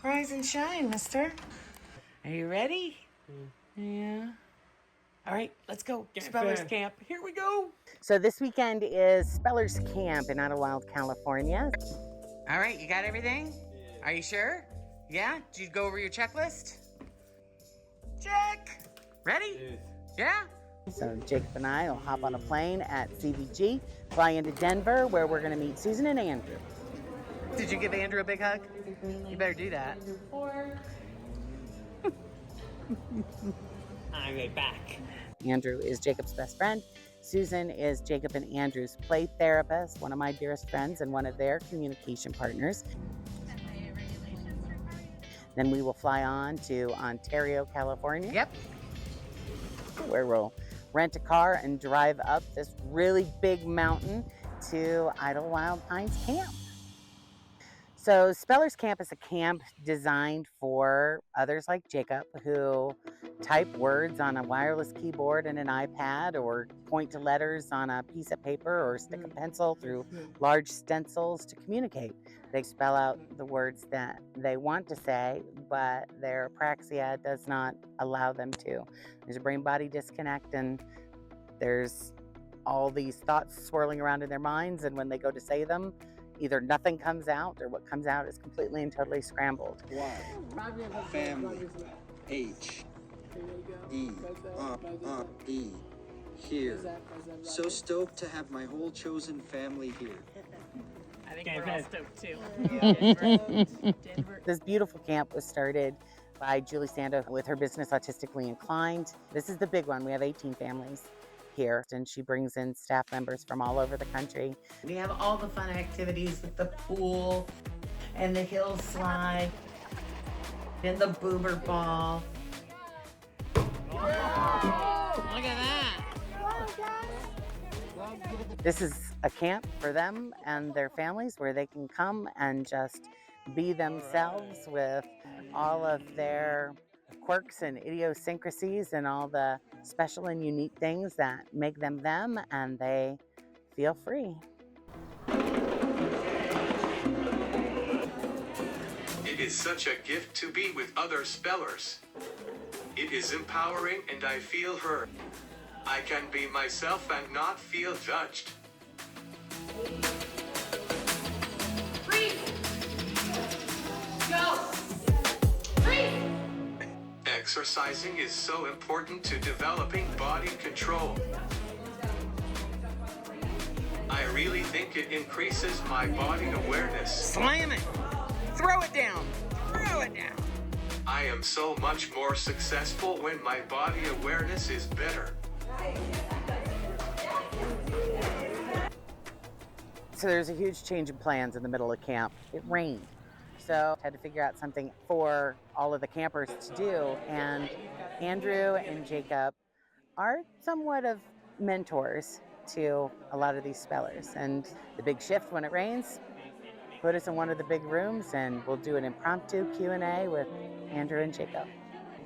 Rise and shine, mister. Are you ready? Yeah. All right, let's go. Spellers Camp. Here we go. So this weekend is Spellers Camp in Idyllwild, California. All right, you got everything? Are you sure? Yeah? Did you go over your checklist? Check. Ready? Yeah? So Jacob and I will hop on a plane at CVG, fly into Denver, where we're going to meet Susan and Andrew. Did you give Andrew a big hug? You better do that. I'm right back. Andrew is Jacob's best friend. Susan is Jacob and Andrew's play therapist, one of my dearest friends and one of their communication partners. Then we will fly on to Ontario, California. Yep. Where we'll rent a car and drive up this really big mountain to Idyllwild Pines Camp. So Spellers Camp is a camp designed for others like Jacob who type words on a wireless keyboard and an iPad, or point to letters on a piece of paper, or stick a pencil through large stencils to communicate. They spell out the words that they want to say, but their apraxia does not allow them to. There's a brain-body disconnect, and there's all these thoughts swirling around in their minds, and when they go to say them, either nothing comes out, or what comes out is completely and totally scrambled. Family. H. E. E. Here. So stoked to have my whole chosen family here. I think we're all stoked too. This beautiful camp was started by Julie Sando with her business Autistically Inclined. This is the big one. We have 18 families here, and she brings in staff members from all over the country. We have all the fun activities with the pool and the hill slide and the boomer ball. Look at that. This is a camp for them and their families where they can come and just be themselves with all of their quirks and idiosyncrasies and all the special and unique things that make them them, and they feel free. It is such a gift to be with other spellers. It is empowering and I feel heard. I can be myself and not feel judged. Freeze! Go! Freeze! Exercising is so important to developing body control. I really think it increases my body awareness. Slam it! Throw it down! Throw it down! I am so much more successful when my body awareness is better. So there's a huge change in plans in the middle of camp. It rained, so I had to figure out something for all of the campers to do, and Andrew and Jacob are somewhat of mentors to a lot of these spellers. And the big shift when it rains, put us in one of the big rooms and we'll do an impromptu Q&A with Andrew and Jacob.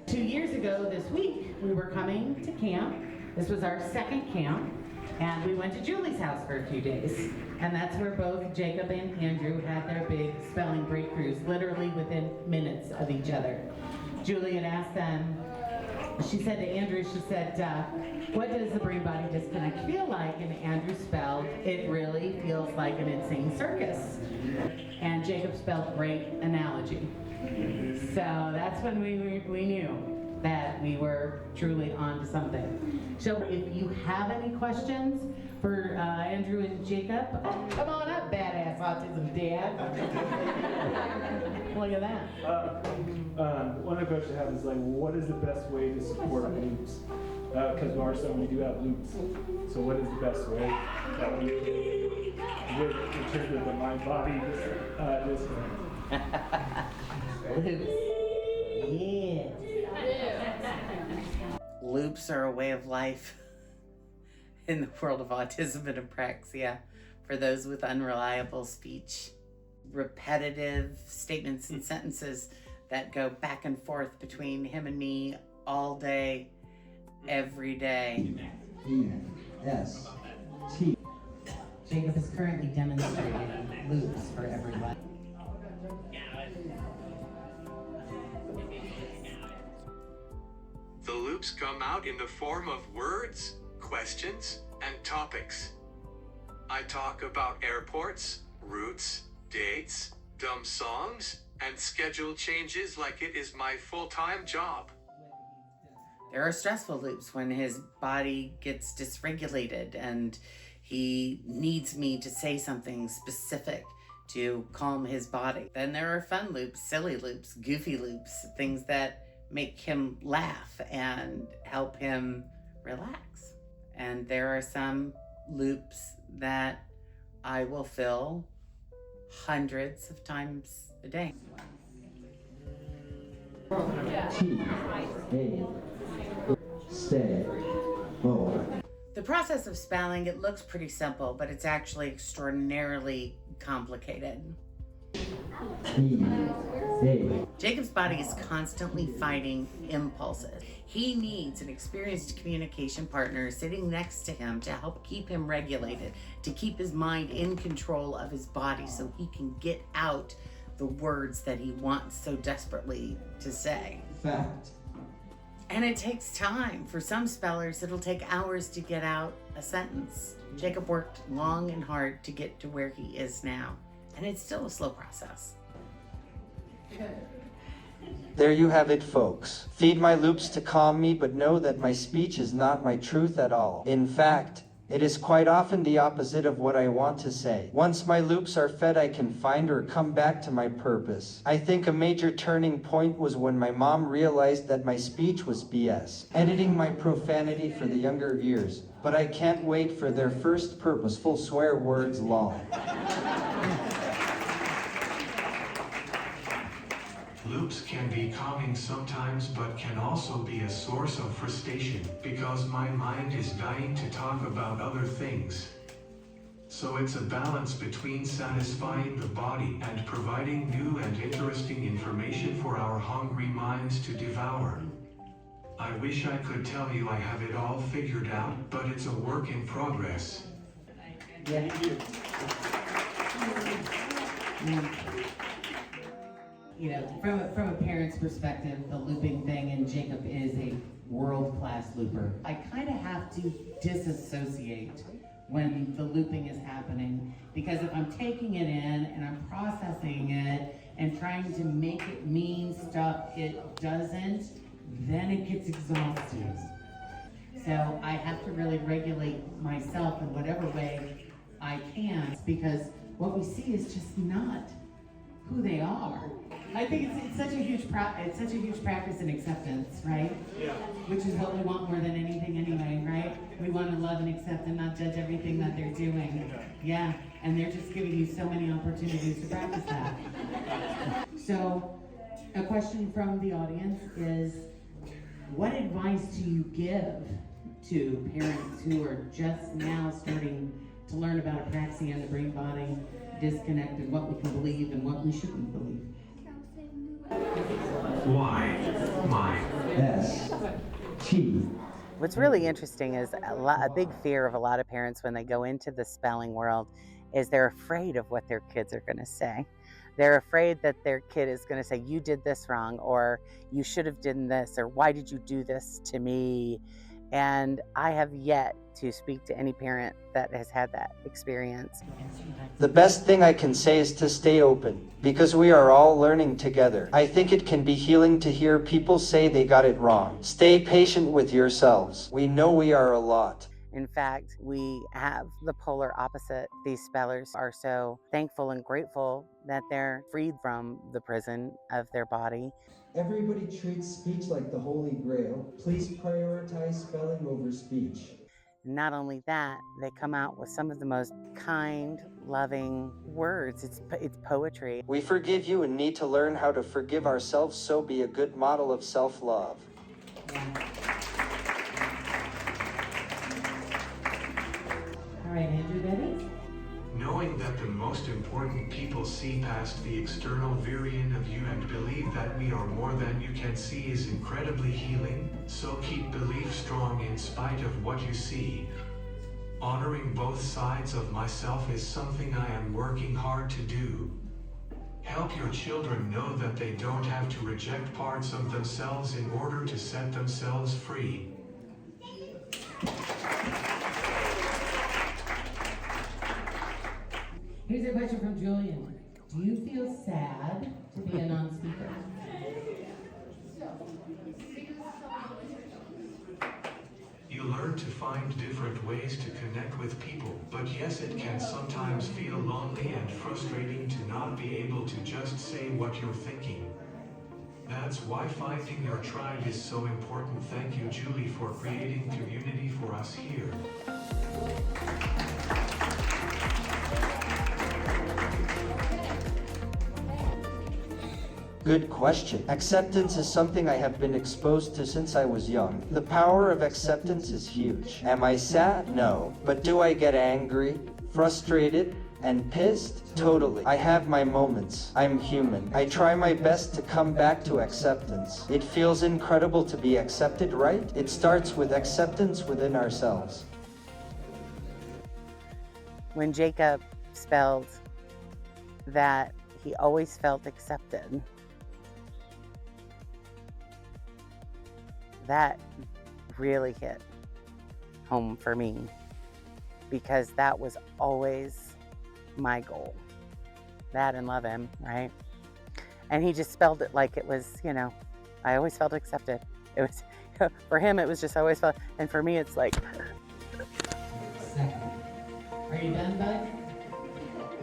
2 years ago this week, we were coming to camp. This was our second camp, and we went to Julie's house for a few days. And that's where both Jacob and Andrew had their big spelling breakthroughs, literally within minutes of each other. Julie had asked them, she said to Andrew, she said, what does the brain-body disconnect feel like? And Andrew spelled, it really feels like an insane circus. And Jacob spelled, great analogy. So that's when we knew that we were truly on to something. So if you have any questions for Andrew and Jacob, oh, come on up, badass autism dad. Look at that. One of the questions I have is like, what is the best way to support loops? Because we do have loops. So what is the best way that we can with in terms of the mind-body disconnect? Loops. Yeah. Loops are a way of life in the world of autism and apraxia for those with unreliable speech. Repetitive statements and sentences that go back and forth between him and me all day, every day. Yes. T. Jacob is currently demonstrating loops for everyone. out in the form of words, questions, and topics. I talk about airports, routes, dates, dumb songs, and schedule changes like it is my full-time job. There are stressful loops when his body gets dysregulated and he needs me to say something specific to calm his body. Then there are fun loops, silly loops, goofy loops, things that make him laugh and help him relax. And there are some loops that I will fill hundreds of times a day. Stay. Oh. The process of spelling, it looks pretty simple, but it's actually extraordinarily complicated. Jacob's body is constantly fighting impulses. He needs an experienced communication partner sitting next to him to help keep him regulated, to keep his mind in control of his body so he can get out the words that he wants so desperately to say. Fact. And it takes time. For some spellers, it'll take hours to get out a sentence. Jakob worked long and hard to get to where he is now, and it's still a slow process. There you have it, folks. Feed my loops to calm me, but know that my speech is not my truth at all. In fact, it is quite often the opposite of what I want to say. Once my loops are fed, I can find or come back to my purpose. I think a major turning point was when my mom realized that my speech was BS, editing my profanity for the younger ears. But I can't wait for their first purposeful swear words, lol. Loops can be calming sometimes, but can also be a source of frustration because my mind is dying to talk about other things. So it's a balance between satisfying the body and providing new and interesting information for our hungry minds to devour. I wish I could tell you I have it all figured out, but it's a work in progress. You know, from a parent's perspective, the looping thing, and Jakob is a world-class looper. I kind of have to disassociate when the looping is happening, because if I'm taking it in and I'm processing it and trying to make it mean stuff it doesn't, then it gets exhausting. So I have to really regulate myself in whatever way I can, because what we see is just not who they are. I think it's such a huge practice in acceptance, right? Yeah. Which is what we want more than anything anyway, right? We want to love and accept and not judge everything that they're doing. Yeah, and they're just giving you so many opportunities to practice that. So, a question from the audience is, what advice do you give to parents who are just now starting to learn about apraxia and the brain-body disconnect and what we can believe and what we shouldn't believe? Why? My. S. T. What's really interesting is a big fear of a lot of parents when they go into the spelling world is they're afraid of what their kids are going to say. They're afraid that their kid is going to say, you did this wrong, or you should have done this, or why did you do this to me? And I have yet to speak to any parent that has had that experience. The best thing I can say is to stay open, because we are all learning together. I think it can be healing to hear people say they got it wrong. Stay patient with yourselves. We know we are a lot. In fact, we have the polar opposite. These spellers are so thankful and grateful that they're freed from the prison of their body. Everybody treats speech like the Holy Grail. Please prioritize spelling over speech. Not only that, they come out with some of the most kind, loving words. It's poetry. We forgive you and need to learn how to forgive ourselves, so be a good model of self-love. All right, Andrew, ready? Knowing that the most important people see past the external variant of you and believe that we are more than you can see is incredibly healing, so keep belief strong in spite of what you see. Honoring both sides of myself is something I am working hard to do. Help your children know that they don't have to reject parts of themselves in order to set themselves free. Here's a question from Julian. Do you feel sad to be a non-speaker? You learn to find different ways to connect with people, but yes, it can sometimes feel lonely and frustrating to not be able to just say what you're thinking. That's why finding your tribe is so important. Thank you, Julie, for creating community for us here. Good question. Acceptance is something I have been exposed to since I was young. The power of acceptance is huge. Am I sad? No. But do I get angry, frustrated, and pissed? Totally. I have my moments. I'm human. I try my best to come back to acceptance. It feels incredible to be accepted, right? It starts with acceptance within ourselves. When Jacob spelled that he always felt accepted, that really hit home for me, because that was always my goal. That and love him, right? And he just spelled it like it was, you know, I always felt accepted. It was, for him, it was just always felt, and for me, it's like. Second. Are you done, bud?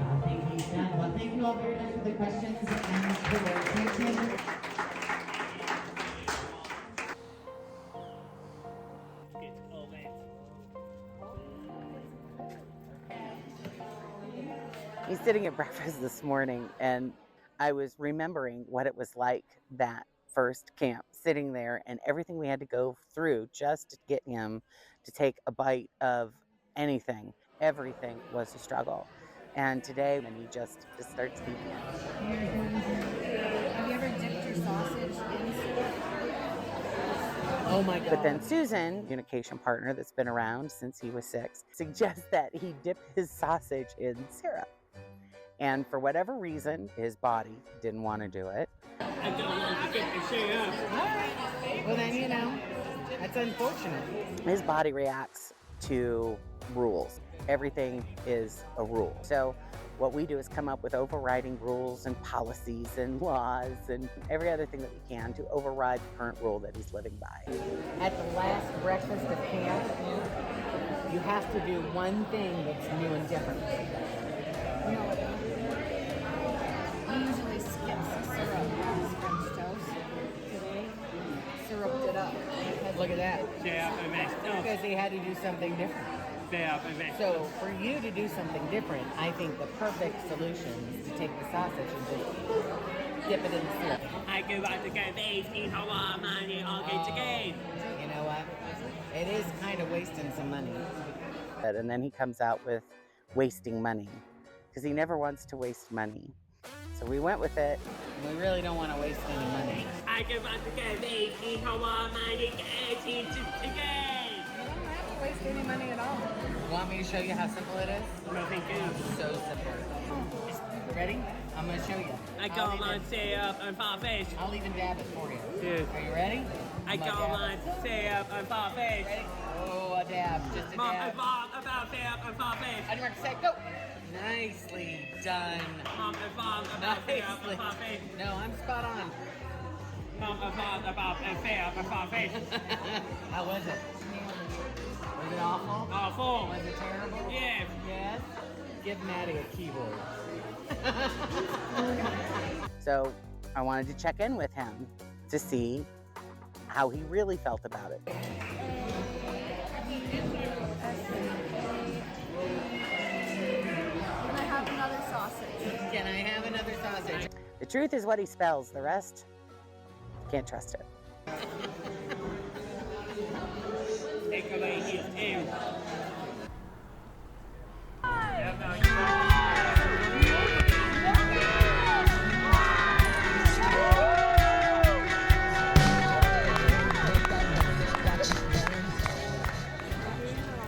I think he's done. Well, thank you all very much for the questions and for the attention. He's sitting at breakfast this morning, and I was remembering what it was like that first camp, sitting there and everything we had to go through just to get him to take a bite of anything. Everything was a struggle. And today, when he just starts eating it. Have you ever dipped your sausage in syrup? Oh my God. But then Susan, communication partner that's been around since he was 6, suggests that he dip his sausage in syrup. And for whatever reason, his body didn't want to do it. I don't want to get the syrup. All right. Well then, you know, that's unfortunate. His body reacts to rules. Everything is a rule. So what we do is come up with overriding rules and policies and laws and every other thing that we can to override the current rule that he's living by. At the last breakfast of camp, you have to do one thing that's new and different. You know what? He usually skips the syrup on his French toast. Today, syruped it up. Look at that. Syrup, Because he had to do something different. So for you to do something different, I think the perfect solution is to take the sausage and just dip it in the syrup. I go out to get wasting how money all get again. You know what? It is kind of wasting some money. And then he comes out with wasting money, because he never wants to waste money. So we went with it. We really don't want to waste any money. I go out to get wasting how money get again. You don't have to waste any money at all. You want me to show you how simple it is? No, thank you. So simple. Ready? I'm going to show you. I go on syrup and farfish. I'll even dab it for you. Good. Are you ready? I go on syrup and farfish. Ready? Oh, a dab. Just a Mom, dab. about syrup and farfish. On your mark, set, go. Nicely done. Mom, about syrup and farfish. No, I'm spot on. Mom, about syrup and farfish. How was it? Was it awful? Awful. Was it terrible? Yes. Yes? Give Maddie a keyboard. So I wanted to check in with him to see how he really felt about it. Can I have another sausage? Can I have another sausage? The truth is what he spells. The rest, can't trust it. Take away his tail.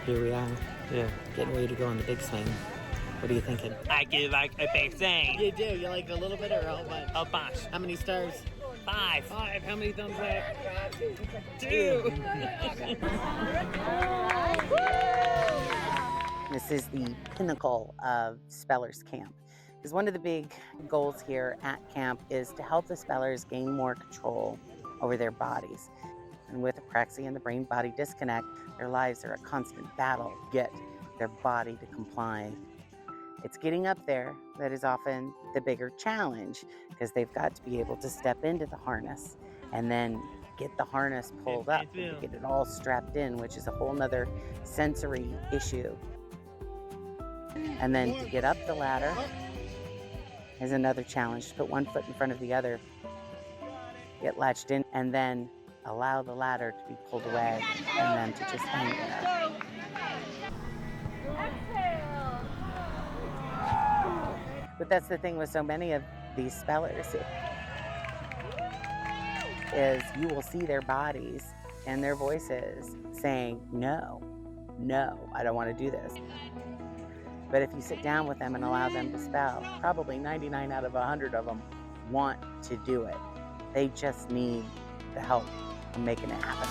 Here we are. Yeah. Getting ready to go on the big swing. What are you thinking? I do like a big thing. You do. You like a little bit or a whole bunch? A bunch. How many stars? 5. 5. How many thumbs up? 2. This is the pinnacle of Spellers Camp. Because one of the big goals here at camp is to help the spellers gain more control over their bodies. And with apraxia and the brain-body disconnect, their lives are a constant battle to get their body to comply. It's getting up there that is often the bigger challenge, because they've got to be able to step into the harness and then get the harness pulled up and to get it all strapped in, which is a whole nother sensory issue. And then to get up the ladder is another challenge, to put one foot in front of the other, get latched in, and then allow the ladder to be pulled away and then to just hang there. But that's the thing with so many of these spellers, is you will see their bodies and their voices saying, no, I don't want to do this. But if you sit down with them and allow them to spell, probably 99 out of 100 of them want to do it. They just need the help in making it happen.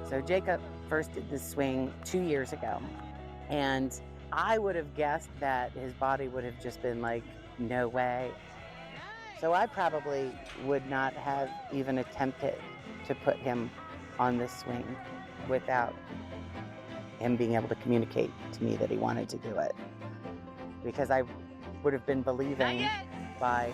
So Jacob first did this swing 2 years ago, and I would have guessed that his body would have just been like, no way. So I probably would not have even attempted to put him on this swing without him being able to communicate to me that he wanted to do it. Because I would have been believing by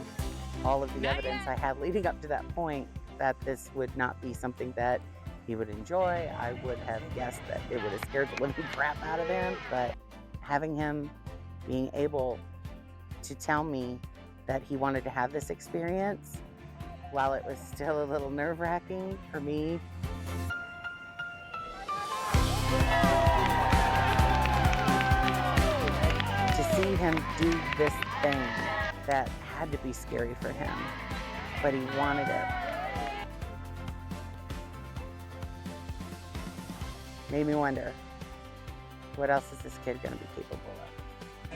all of the evidence I had leading up to that point that this would not be something that he would enjoy. I would have guessed that it would have scared the living crap out of him, but having him being able to tell me that he wanted to have this experience, while it was still a little nerve-wracking for me, to see him do this thing that had to be scary for him, but he wanted it, made me wonder, what else is this kid going to be capable of?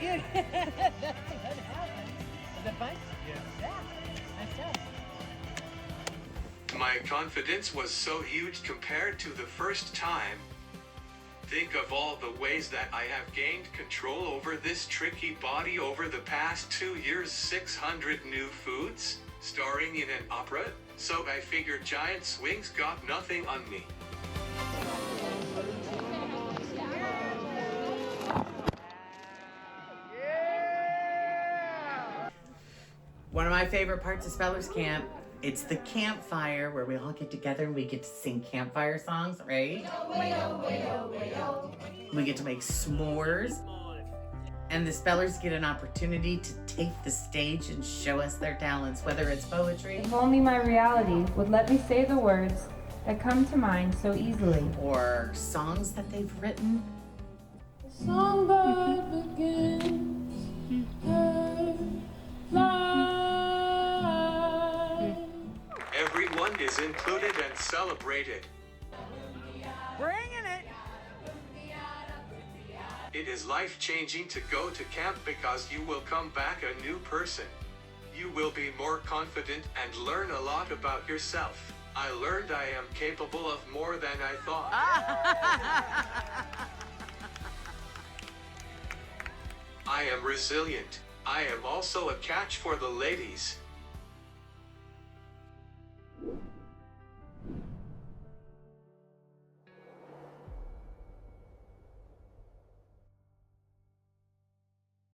That's what happened. Is it fun? Yeah. Nice job. My confidence was so huge compared to the first time. Think of all the ways that I have gained control over this tricky body over the past 2 years. 600 new foods, starring in an opera, so I figured giant swings got nothing on me. One of my favorite parts of Spellers Camp, it's the campfire where we all get together and we get to sing campfire songs, right? We get to make s'mores. And the spellers get an opportunity to take the stage and show us their talents, whether it's poetry. If only my reality would let me say the words that come to mind so easily. Or songs that they've written. The songbird begins her flight. Everyone is included and celebrated. Bringing it! It is life-changing to go to camp because you will come back a new person. You will be more confident and learn a lot about yourself. I learned I am capable of more than I thought. I am resilient. I am also a catch for the ladies.